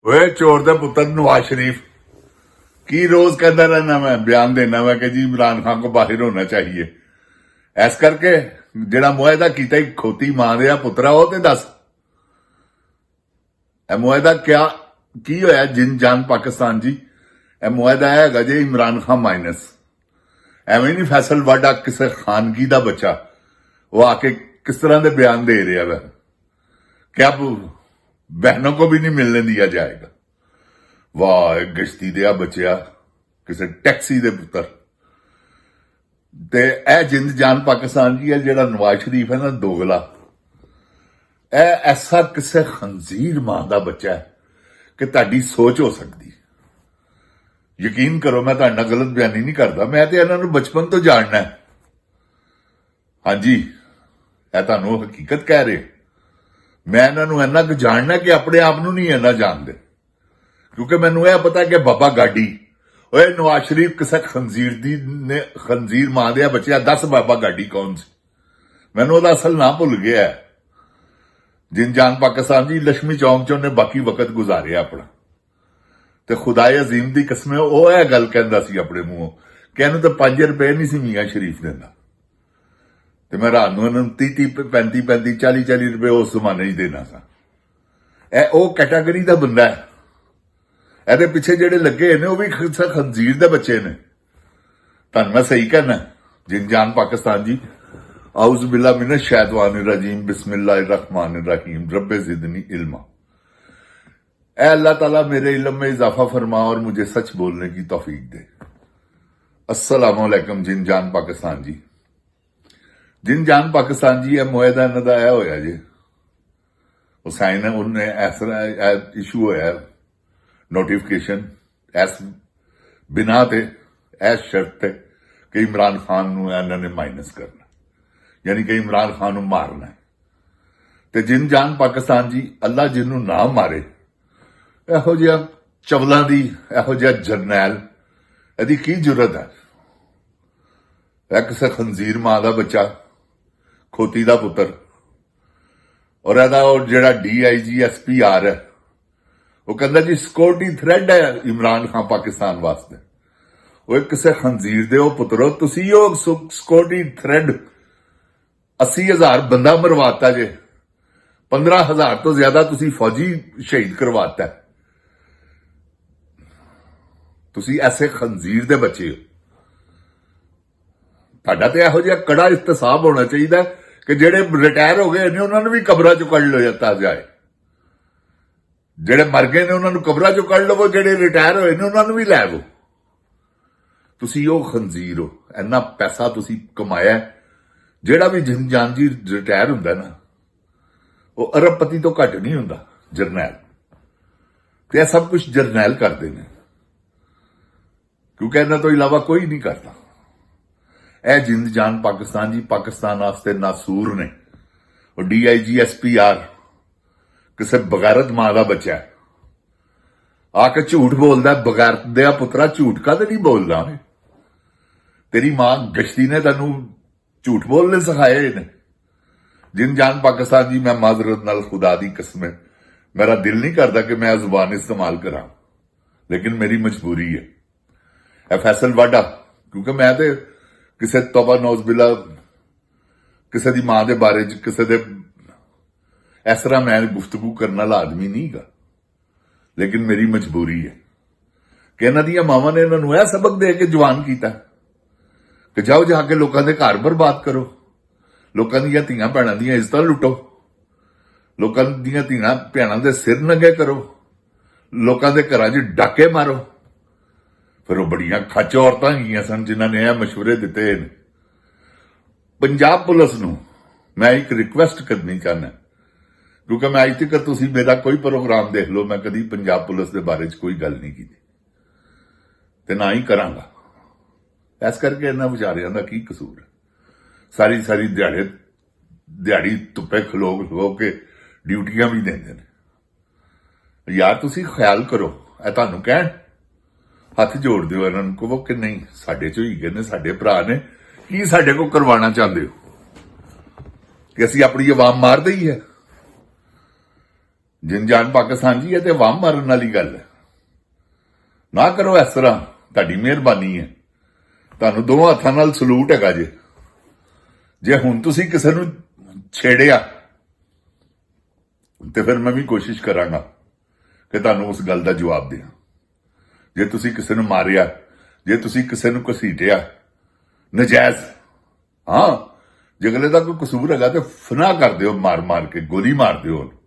ਓਏ ਚੋਰ ਦਾ ਪੁੱਤਰ नवाज शरीफ की रोज कहता रहना मैं बयान देना मैं कि जी इमरान खान को बाहर होना चाहिए इस करके जेड़ा मुआहदा कीता खोती मां दे पुत्रा वो ते दस मुआहदा क्या की होया जिन जान पाकिस्तान जी मुआहदा है जे इमरान खान माइनस एवं नहीं फैसल वाडा किसी खानगी का बच्चा वो आके किस तरह के बयान दे रहा वै क्या बहनों को भी नहीं मिलने दिया जाएगा। वाह गश्ती दिया बचिया किसी टैक्सी दे पुत्र ते ए जिंद जान पाकिस्तान जी है जेड़ा नवाज शरीफ है ना दोगला ए ऐसा किसी खंजीर मां का बच्चा है कि ताड़ी सोच हो सकती। यकीन करो मैं तुहाडे नाल गलत बयानी नहीं करता मैं तो इन्होंने बचपन तो जानना है। हाँ जी ए तुहानू हकीकत कह रहे मैं इन्होंने इन्ना क जानना कि अपने आप नू नहीं इन्ना जानते क्योंकि मैनू यह पता कि बाबा गाडी ओए नवाज शरीफ किसी खंजीर दी ने खंजीर मां दिया बच्चा दस बाबा गाडी कौन सी मैनू ओहदा असल नाम भुल गया है। जिन जान पाकिस्तान जी लक्ष्मी चौंक च उन्हें बाकी वक्त गुजारिया अपना ते खुदाए अजीम दी कसम वो यह गल कहंदा सी अपने मूहों कि इहनूं तो 5 रुपए नहीं सी मियां शरीफ दिंदा ते मैं रात नूं इहनूं 30 35 40 रुपए उस जमाने च देना सा। ए ओ कैटागरी दा बंदा है ਇਹਦੇ ਪਿੱਛੇ ਜਿਹੜੇ ਲੱਗੇ ਨੇ ਉਹ ਵੀ ਖੰਜ਼ੀਰ ਦੇ ਬੱਚੇ ਨੇ। ਤੁਹਾਨੂੰ ਮੈਂ ਸਹੀ ਕਹਿਣਾ ਜਿਨ ਜਾਨ ਪਾਕਿस्तान जी आउज़ बिल्ला मिनश शैतानिर रजीम बिस्मिल्लाहिर रहमानिर रहीम रब्बे ज़िदनी इल्मा। ऐ अल्लाह ताला मेरे इल्म में इजाफा फरमा और मुझे सच बोलने की तौफीक दे। अस्सलाम वालेकुम जिन जान पाकिस्तान जी। जिन जान पाकिस्तान जी मुआहदा इन्हां दा ऐ होया जे हुसैन उन्हें ऐसा इशू होया नोटिफिकेशन इस बिना ते इस शर्त ते कि इमरान खान नूं इन्होंने माइनस करना यानी कि इमरान खान नूं मारना है। ते जिन जान पाकिस्तान जी अल्लाह जिन्हों ना मारे इहो जिहा चवलां दी इहो जिहा जरनैल इहदी की जुरत है। किसी खंजीर मां का बच्चा खोती का पुत्र और इहदा जिहड़ा DIG-SP-R है वो कहता जी सिक्योरिटी थ्रेड है इमरान खान पाकिस्तान वास्ते। वो किसी खंजीर दे पुत्रो तुसी सिक्योरिटी थ्रेड 80,000 बंदा मरवाता जे 15,000 तो ज्यादा तुसी फौजी शहीद करवाता है। तुसी ऐसे खंजीर दे बच्चे हो। तुहाडा ते इहो जिहा कड़ा इहतसाब होना चाहिए कि जेड़े रिटायर हो गए ने उन्होंने भी कब्रां चों कढ लिया जाए। जेड़े मर गए ने उन्होंने कब्रां चों कढ लवो जेड़े रिटायर होए ने उन्होंने भी लै आवो। तुसी ओ खंजीर हो इन्ना पैसा तुसी कमाया जेड़ा भी जिन जान जी रिटायर हुंदा ना वो अरबपति तो घट नहीं हुंदा जरनैल ते सब कुछ जरनैल करते हैं क्योंकि इन्हां तो इलावा कोई नहीं करता। ए जिंद जान पाकिस्तान जी पाकिस्तान वास्ते नासूर ने और DIG-SP-R किसी बगैरत मां का बच्चा है आके झूठ बोलता बगैरत दिया पुत्रा झूठ का नहीं बोलना तेरी मां गश्ती ने तेनू झूठ बोलने सिखाए ने। जिन जान पाकिस्तान जी मैं माजरत नाल खुदा दी कसम है मेरा दिल नहीं करता कि मैं जुबान इस्तेमाल करा लेकिन मेरी मजबूरी है। ए फैसल वाडा क्योंकि मैं तो किसी तौबा नौज बिला किसी दी मां दे बारे च किसी दे इस तरह मैं गुफ्तगू करने वाला आदमी नहीं गा लेकिन मेरी मजबूरी है कि इन्हां दी मावां ने इन्हां नूं यह सबक दे के जवान किया कि जाओ जाके लोगों के घर बर्बाद करो लोगों दी धीआं भैणां दी इज्जत लुटो लोगों दी धीआं भैणां दे सिर नंगे करो लोगों के घरां च डाके मारो। फिर वो बड़ियां खच औरतां गईयां सन जिन्हां ने यह मशवरे दिते हैं। पंजाब पुलिस नूं मैं एक रिक्वेस्ट करनी चाहना क्योंकि मैं अज तक तुसीं मेरा कोई प्रोग्राम देख लो मैं कभी पंजाब पुलिस के बारे कोई गल नहीं की ते ना ही करांगा। इस करके इन्हां विचारियां दा की कसूर है। सारी सारी दिहाड़ी धुप्पे खलो खलो के ड्यूटियां भी देंदे ने। यार तुसीं ख्याल करो ए तुहानूं कहण हथ जोड़ दिओ इन्हां नूं कहो कि नहीं साडे चों ही गए ने साडे भरा ने की साडे को करवाना चाहते हो कि असीं अपनी आवाम मार दई है। ਜਿੰਨ ਜਾਨ ਪਾਕਿਸਤਾਨ ਜੀ, ਇਹ ਤੇ ਵਾਮ ਮਾਰਨ ਵਾਲੀ ਗੱਲ ਹੈ। ਨਾ ਕਰੋ ਇਸ ਤਰ੍ਹਾਂ, ਤੁਹਾਡੀ ਮਿਹਰਬਾਨੀ ਹੈ। ਤੁਹਾਨੂੰ ਦੋਵਾਂ ਹੱਥਾਂ ਨਾਲ ਸਲੂਟ ਹੈਗਾ ਜੇ ਹੁਣ ਤੁਸੀਂ ਕਿਸੇ ਨੂੰ ਛੇੜਿਆ ਤੇ ਫਿਰ ਮੈਂ ਵੀ ਕੋਸ਼ਿਸ਼ ਕਰਾਂਗਾ ਕਿ ਤੁਹਾਨੂੰ ਉਸ ਗੱਲ ਦਾ ਜਵਾਬ ਦਿਆਂ। ਜੇ ਤੁਸੀਂ ਕਿਸੇ ਨੂੰ ਮਾਰਿਆ, ਜੇ ਤੁਸੀਂ ਕਿਸੇ ਨੂੰ ਘਸੀਟਿਆ ਨਜਾਇਜ਼, ਹਾਂ, ਜੇ ਅਗਲੇ ਦਾ ਕੋਈ ਕਸੂਰ ਹੈਗਾ ਤੇ ਫਨਾ ਕਰ ਦਿਓ, ਮਾਰ ਕੇ ਗੋਲੀ ਮਾਰ ਦਿਓ ਉਹਨੂੰ।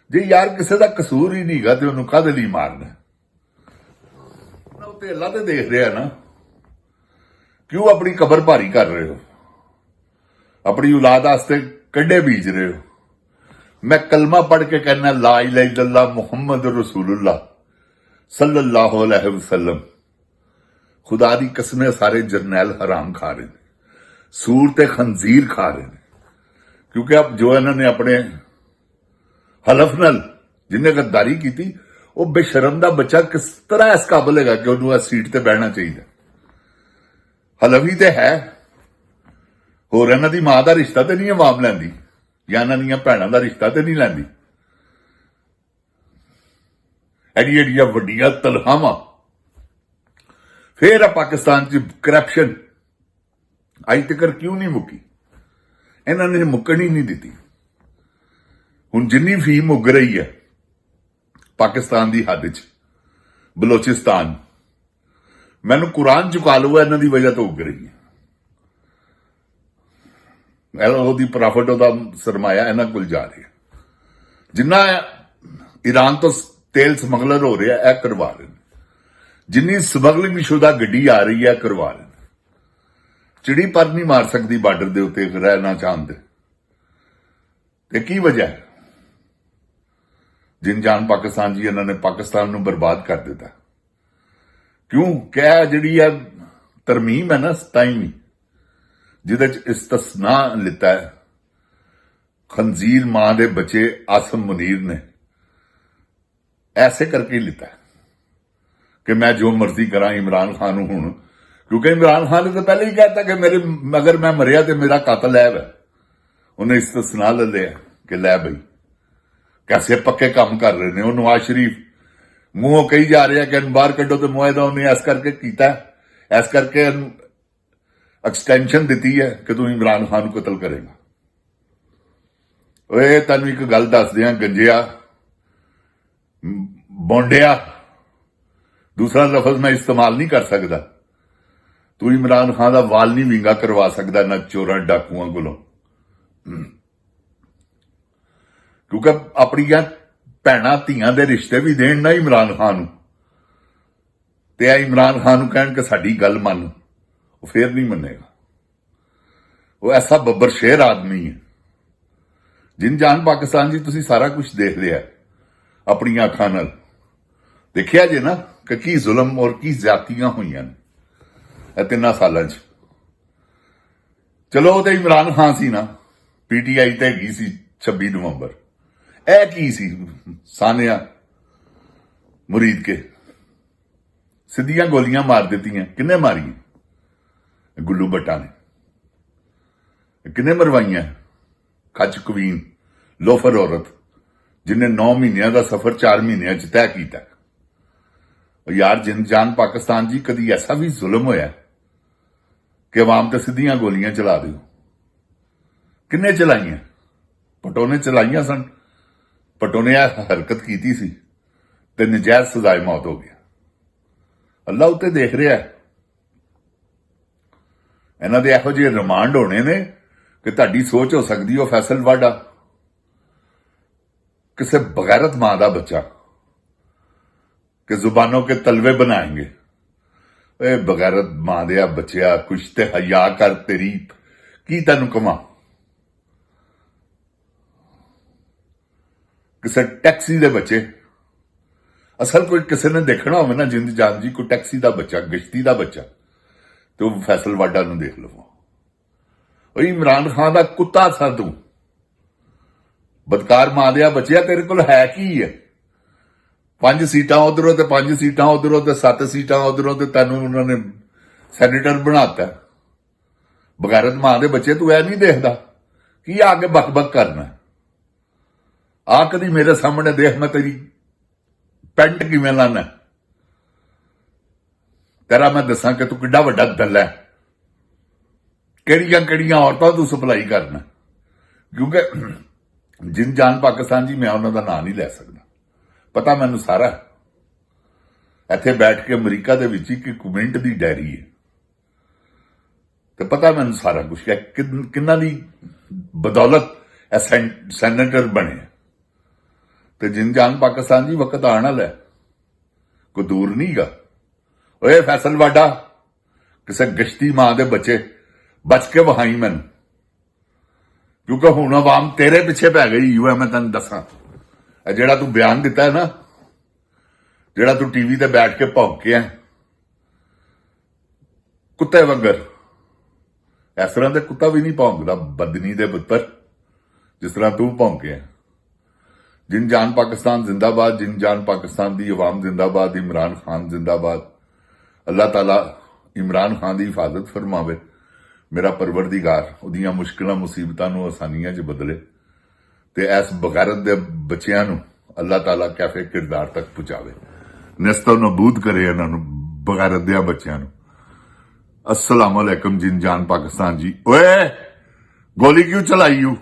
ਜੇ ਯਾਰ ਕਿਸੇ ਦਾ ਕਸੂਰ ਹੀ ਨਹੀਂਗਾ ਤੇ ਉਹਨੂੰ ਕਾਹਦੇ ਲਈ ਮਾਰਨਾ? ਉਹ ਤੇ ਅੱਲਾ ਤੇ ਦੇਖ ਰਿਹਾ ਨਾ। ਕਿਉਂ ਆਪਣੀ ਕਬਰ ਭਾਰੀ ਕਰ ਰਹੇ ਹੋ? ਆਪਣੀ ਔਲਾਦ ਵਾਸਤੇ ਕੰਡੇ ਬੀਜ ਰਹੇ ਹੋ। ਮੈਂ ਕਲਮਾ ਪੜ੍ਹ ਕੇ ਕਹਿਣਾ, ਲਾ ਇਲਾਹਾ ਇल्लल्लाह ਮੁਹੰਮਦ ਰਸੂਲੁल्लाह ਸੱਲੱਲਾਹੁ ਅਲੈहि ਵਸੱਲਮ। ਖੁਦਾ ਦੀ ਕਸਮ ਹੈ, ਸਾਰੇ ਜਰਨੈਲ ਹਰਾਮ ਖਾ ਰਹੇ ਨੇ, ਸੂਰ ਤੇ ਖੰਜ਼ੀਰ ਖਾ ਰਹੇ ਨੇ। ਕਿਉਂਕਿ ਆਪ ਜੋ ਇਹਨਾਂ ਨੇ ਆਪਣੇ ਹਲਫ ਨਾਲ ਜਿਹਨੇ ਗੱਦਾਰੀ ਕੀਤੀ, ਉਹ ਬੇਸ਼ਰਮ ਦਾ ਬੱਚਾ ਕਿਸ ਤਰ੍ਹਾਂ ਇਸ ਕਾਬਲ ਹੈਗਾ ਕਿ ਉਹਨੂੰ ਇਸ ਸੀਟ ਤੇ ਬਹਿਣਾ ਚਾਹੀਦਾ? ਹਲਫ ਹੀ ਤੇ ਹੈ। ਹੋਰ ਇਹਨਾਂ ਦੀ ਮਾਂ ਦਾ ਰਿਸ਼ਤਾ ਤੇ ਨਹੀਂ ਆਵਾਮ ਲੈਂਦੀ, ਜਾਂ ਇਹਨਾਂ ਦੀਆਂ ਭੈਣਾਂ ਦਾ ਰਿਸ਼ਤਾ ਤੇ ਨਹੀਂ ਲੈਂਦੀ। ਐਡੀਆਂ ਵੱਡੀਆਂ ਤਨਖਾਹਾਂ। ਫੇਰ ਆ ਪਾਕਿਸਤਾਨ 'ਚ ਕਰਪਸ਼ਨ ਅੱਜ ਤੱਕ ਕਿਉਂ ਨਹੀਂ ਮੁੱਕੀ? ਇਹਨਾਂ ਨੇ ਮੁੱਕਣ ਹੀ ਨਹੀਂ ਦਿੱਤੀ। ਹੁਣ ਜਿੰਨੀ ਫੀਮ ਉੱਗ ਰਹੀ ਹੈ ਪਾਕਿਸਤਾਨ ਦੀ ਹੱਦ 'ਚ, ਬਲੋਚਿਸਤਾਨ, ਮੈਨੂੰ ਕੁਰਾਨ ਚੁਕਾ ਲਓ, ਇਹਨਾਂ ਦੀ ਵਜ੍ਹਾ ਤੋਂ ਉੱਗ ਰਹੀ ਹੈ। ਉਹਦੀ ਪ੍ਰਾਫਿਟ, ਉਹਦਾ ਸਰਮਾਇਆ ਇਹਨਾਂ ਕੋਲ ਜਾ ਰਿਹਾ। ਜਿੰਨਾ ਈਰਾਨ ਤੋਂ ਤੇਲ ਸਮਗਲਰ ਹੋ ਰਿਹਾ, ਇਹ ਕਰਵਾ ਰਹੇ ਨੇ। ਜਿੰਨੀ ਸਮਗਲਿੰਗ ਸ਼ੁਦਾ ਗੱਡੀ ਆ ਰਹੀ ਹੈ, ਕਰਵਾ ਰਹੇ ਨੇ। ਚਿੜੀ ਪਰ ਨਹੀਂ ਮਾਰ ਸਕਦੀ ਬਾਰਡਰ ਦੇ ਉੱਤੇ ਰਹਿਣਾ ਚਾਹੁੰਦੇ। ਤੇ ਕੀ ਵਜ੍ਹਾ ਹੈ? ਜਿੰਨ ਜਾਨ ਪਾਕਿਸਤਾਨ ਜੀ, ਇਹਨਾਂ ਨੇ ਪਾਕਿਸਤਾਨ ਨੂੰ ਬਰਬਾਦ ਕਰ ਦਿੱਤਾ। ਕਿਉਂ? ਕਿਆ ਜਿਹੜੀ ਹੈ ਤਰਮੀਮ ਹੈ ਨਾ 27ਵੀਂ, ਜਿਹਦੇ ਚ ਇਸਤਸਨਾ ਲਿੱਤਾ ਹੈ ਖੰਜ਼ੀਰ ਮਾਂ ਦੇ ਬੱਚੇ ਆਸਮ ਮੁਨੀਰ ਨੇ, ਐਸੇ ਕਰਕੇ ਲਿੱਤਾ ਕਿ ਮੈਂ ਜੋ ਮਰਜ਼ੀ ਕਰਾਂ ਇਮਰਾਨ ਖਾਨ ਨੂੰ। ਹੁਣ ਕਿਉਂਕਿ ਇਮਰਾਨ ਖਾਨ ਨੇ ਤਾਂ ਪਹਿਲੇ ਹੀ ਕਹਿਤਾ ਕਿ ਮੇਰੇ ਅਗਰ ਮੈਂ ਮਰਿਆ ਤੇ ਮੇਰਾ ਕਾਤਲ ਹੈ। ਉਹਨੇ ਇਸਤਸਨਾ ਲੈ ਲਿਆ ਕਿ ਲੈ ਬਈ ਕੈਸੇ ਪੱਕੇ ਕੰਮ ਕਰ ਰਹੇ ਨੇ। ਉਹ ਨਵਾਜ਼ ਸ਼ਰੀਫ ਮੂੰਹੋਂ ਕਹੀ ਜਾ ਰਿਹਾ ਕਿ ਇਹਨੂੰ ਬਾਹਰ ਕੱਢੋ, ਤੇ ਮੁਆਇਦਾ ਉਹਨੇ ਇਸ ਕਰਕੇ ਕੀਤਾ, ਇਸ ਕਰਕੇ ਇਹਨੂੰ ਐਕਸਟੈਂਸ਼ਨ ਦਿੱਤੀ ਹੈ ਕਿ ਤੂੰ ਇਮਰਾਨ ਖਾਨ ਨੂੰ ਕਤਲ ਕਰੇਗਾ। ਓਏ ਤੈਨੂੰ ਇੱਕ ਗੱਲ ਦੱਸਦੇ ਆ ਗੰਜਿਆ, ਬੌਂਡਿਆ, ਦੂਸਰਾ ਲਫ਼ਜ਼ ਮੈਂ ਇਸਤੇਮਾਲ ਨਹੀਂ ਕਰ ਸਕਦਾ। ਤੂੰ ਇਮਰਾਨ ਖਾਨ ਦਾ ਵਾਲ ਨਹੀਂ ਵਿੰਗਾ ਕਰਵਾ ਸਕਦਾ ਨਾ ਚੋਰਾਂ ਡਾਕੂਆਂ ਕੋਲੋਂ। ਕਿਉਂਕਿ ਆਪਣੀਆਂ ਭੈਣਾਂ ਧੀਆਂ ਦੇ ਰਿਸ਼ਤੇ ਵੀ ਦੇਣ ਨਾ ਇਮਰਾਨ ਖਾਨ ਨੂੰ, ਤੇ ਆ ਇਮਰਾਨ ਖਾਨ ਨੂੰ ਕਹਿਣ ਕਿ ਸਾਡੀ ਗੱਲ ਮੰਨ, ਉਹ ਫੇਰ ਨਹੀਂ ਮੰਨੇਗਾ। ਉਹ ਐਸਾ ਬੱਬਰ ਸ਼ੇਰ ਆਦਮੀ ਹੈ। ਜਿੰਨ ਜਾਨ ਪਾਕਿਸਤਾਨ ਜੀ, ਤੁਸੀਂ ਸਾਰਾ ਕੁਝ ਦੇਖ ਲਿਆ ਆਪਣੀਆਂ ਅੱਖਾਂ ਨਾਲ। ਦੇਖਿਆ ਜੇ ਨਾ ਕਿ ਕੀ ਜ਼ੁਲਮ ਔਰ ਕੀ ਜ਼ਿਆਦਤੀਆਂ ਹੋਈਆਂ ਨੇ ਇਹ 3 ਸਾਲਾਂ 'ਚ। ਚਲੋ ਉਹ ਤੇ ਇਮਰਾਨ ਖਾਨ ਸੀ ਨਾ, ਪੀਟੀਆਈ ਤੇ ਹੈਗੀ ਸੀ 26 ਨਵੰਬਰ। ਇਹ ਕੀ ਸੀ? ਸਾਨਿਆ ਮੁਰੀਦ ਕੇ ਸਿੱਧੀਆਂ ਗੋਲੀਆਂ ਮਾਰ ਦਿੱਤੀਆਂ। ਕਿੰਨੇ ਮਾਰੀਆਂ? ਗੁੱਲੂ ਬੱਟਾ ਨੇ। ਕਿੰਨੇ ਮਰਵਾਈਆਂ? ਕੱਚ ਕਵੀਨ, ਲੋਫਰ ਔਰਤ, ਜਿਨੇ 9 ਮਹੀਨਿਆਂ ਦਾ ਸਫ਼ਰ 4 ਮਹੀਨਿਆਂ 'ਚ ਤੈਅ ਕੀਤਾ। ਯਾਰ ਜਿੰਨ ਜਾਨ ਪਾਕਿਸਤਾਨ ਜੀ, ਕਦੀ ਐਸਾ ਵੀ ਜ਼ੁਲਮ ਹੋਇਆ ਕਿ ਆਵਾਮ ਤੇ ਸਿੱਧੀਆਂ ਗੋਲੀਆਂ ਚਲਾ ਦਿਓ? ਕਿੰਨੇ ਚਲਾਈਆਂ? ਭੱਟੋ ਨੇ ਚਲਾਈਆਂ ਸਨ। ਭੱਟੋ ਨੇ ਇਹ ਹਰਕਤ ਕੀਤੀ ਸੀ ਤੇ ਨਜਾਇਜ਼ ਸਜ਼ਾਏ ਮੌਤ ਹੋ ਗਿਆ। ਅੱਲਾ ਉੱਤੇ ਦੇਖ ਰਿਹਾ। ਇਹਨਾਂ ਦੇ ਇਹੋ ਜਿਹੇ ਰਿਮਾਂਡ ਹੋਣੇ ਨੇ ਕਿ ਤੁਹਾਡੀ ਸੋਚ ਹੋ ਸਕਦੀ ਹੋ ਫੈਸਲ ਵਾਡਾ ਕਿਸੇ ਬਗੈਰਤ ਮਾਂ ਦਾ ਬੱਚਾ ਕਿ ਜ਼ੁਬਾਨੋਂ ਕੇ ਤਲਵੇ ਬਣਾएंगे। ਏ ਬਗੈਰਤ ਮਾਂ ਦੇ ਬੱਚਿਆ, ਕੁਛ ਤੇ ਹਯਾ ਕਰ, ਤੇਰੀ ਕੀ ਤੈਨੂੰ ਕਮਾ। ਕਿਸੇ ਟੈਕਸੀ ਦੇ ਬੱਚੇ, ਅਸਲ ਕੋਈ ਕਿਸੇ ਨੇ ਦੇਖਣਾ ਹੋਵੇ ਨਾ ਜਿੰਦ ਜਾਨ ਜੀ, ਕੋਈ ਟੈਕਸੀ ਦਾ ਬੱਚਾ, ਗਸ਼ਤੀ ਦਾ ਬੱਚਾ, ਤੇ ਉਹ ਫੈਸਲ ਵਾਡਾ ਨੂੰ ਦੇਖ ਲਵੋ। ਉਹ ਇਮਰਾਨ ਖਾਨ ਦਾ ਕੁੱਤਾ ਸਾ ਤੂੰ, ਬਦਕਾਰ ਮਾਂ ਦੇ ਬੱਚਿਆ, ਤੇਰੇ ਕੋਲ ਹੈ ਕੀ ਹੈ? 5 ਸੀਟਾਂ ਉਧਰੋਂ ਤੇ 5 ਸੀਟਾਂ ਉਧਰੋਂ ਤੇ 7 ਸੀਟਾਂ ਉਧਰੋਂ, ਤੇ ਤੈਨੂੰ ਉਹਨਾਂ ਨੇ ਸੈਨੇਟਰ ਬਣਾਤਾ। ਬਗੈਰਤ ਮਾਂ ਦੇ ਬੱਚੇ, ਤੂੰ ਇਹ ਨਹੀਂ ਦੇਖਦਾ ਕੀ ਆ ਕੇ ਬਕ-ਬਕ ਕਰਨਾ? ਆ ਕਦੀ ਮੇਰੇ ਸਾਹਮਣੇ ਦੇਖ, ਮੈਂ ਤੇਰੀ ਪੈਂਟ ਕਿਵੇਂ ਲਾਣਾ, ਤੇਰਾ ਮੈਂ ਦੱਸਾਂ ਕਿ ਤੂੰ ਕਿੱਡਾ ਵੱਡਾ ਦੱਲਾ ਹੈ, ਕਿਹੜੀਆਂ ਔਰਤਾਂ ਤੂੰ ਸਪਲਾਈ ਕਰਨਾ। ਕਿਉਂਕਿ ਜਿਨ ਜਾਨ ਪਾਕਿਸਤਾਨ ਜੀ, ਮੈਂ ਉਹਨਾਂ ਦਾ ਨਾਂ ਨਹੀਂ ਲੈ ਸਕਦਾ, ਪਤਾ ਮੈਨੂੰ ਸਾਰਾ। ਇੱਥੇ ਬੈਠ ਕੇ ਅਮਰੀਕਾ ਦੇ ਵਿੱਚ ਇੱਕ ਮਿੰਟ ਦੀ ਡਾਇਰੀ ਹੈ, ਤੇ ਪਤਾ ਮੈਨੂੰ ਸਾਰਾ ਕੁਝ ਹੈ, ਕਿੰਨਾ ਦੀ ਬਦੌਲਤ ਇਹ ਸੈਨੇਟਰ ਬਣੇ। ਤੇ ਜਿਨ ਜਾਨ ਪਾਕਿਸਤਾਨ ਜੀ, ਵਕਤ ਆਉਣ ਵਾਲਾ ਹੈ, ਕੋਈ ਦੂਰ ਨਹੀਂ ਗਾ। ਓਏ ਫੈਸਲ ਵਾਡਾ, ਕਿਸੇ ਗਸ਼ਤੀ ਮਾਂ ਦੇ ਬੱਚੇ, ਬਚ ਕੇ ਵਹਾਈ ਮੈਨੂੰ, ਕਿਉਂਕਿ ਹੁਣ ਆਵਾਮ ਤੇਰੇ ਪਿੱਛੇ ਪੈ ਗਈ ਹੈ। ਮੈਂ ਤੈਨੂੰ ਦੱਸਾਂ, ਇਹ ਜਿਹੜਾ ਤੂੰ ਬਿਆਨ ਦਿੱਤਾ ਹੈ ਨਾ, ਜਿਹੜਾ ਤੂੰ ਟੀਵੀ ਤੇ ਬੈਠ ਕੇ ਭੌਂਕਿਆ ਕੁੱਤੇ ਵਾਂਗਰ, ਇਸ ਤਰ੍ਹਾਂ ਦੇ ਕੁੱਤਾ ਵੀ ਨਹੀਂ ਭੌਂਕਦਾ, ਬਦਨੀ ਦੇ ਪੁੱਤਰ, ਜਿਸ ਤਰ੍ਹਾਂ ਤੂੰ ਭੌਂਕਿਆ। ਜਿਨ ਜਾਨ ਪਾਕਿਸਤਾਨ ਜ਼ਿੰਦਾਬਾਦ, ਜਿਨ ਜਾਨ ਪਾਕਿਸਤਾਨ ਦੀ ਆਵਾਮ ਜ਼ਿੰਦਾਬਾਦ, ਇਮਰਾਨ ਖਾਨ ਜ਼ਿੰਦਾਬਾਦ। ਅੱਲਾਹ ਤਾਲਾ ਇਮਰਾਨ ਖਾਨ ਦੀ ਹਿਫਾਜ਼ਤ ਫਰਮਾਵੇ, ਮੇਰਾ ਪਰਵਰਦੀਗਾਰ ਉਹਦੀਆਂ ਮੁਸ਼ਕਿਲਾਂ ਮੁਸੀਬਤਾਂ ਨੂੰ ਆਸਾਨੀਆਂ 'ਚ ਬਦਲੇ, ਤੇ ਇਸ ਬਗੈਰਤ ਦੇ ਬੱਚਿਆਂ ਨੂੰ ਅੱਲਾਹ ਤਾਲਾ ਕੈਫੇ ਕਿਰਦਾਰ ਤੱਕ ਪਹੁੰਚਾਵੇ, ਨਸਤੋ ਨਬੂਦ ਕਰੇ ਇਹਨਾਂ ਨੂੰ, ਬਗੈਰਤ ਦੇ ਬੱਚਿਆਂ ਨੂੰ। अस्सलाम वालेकुम जिन जान पाकिस्तान जी। ओए गोली क्यों चलाई यू?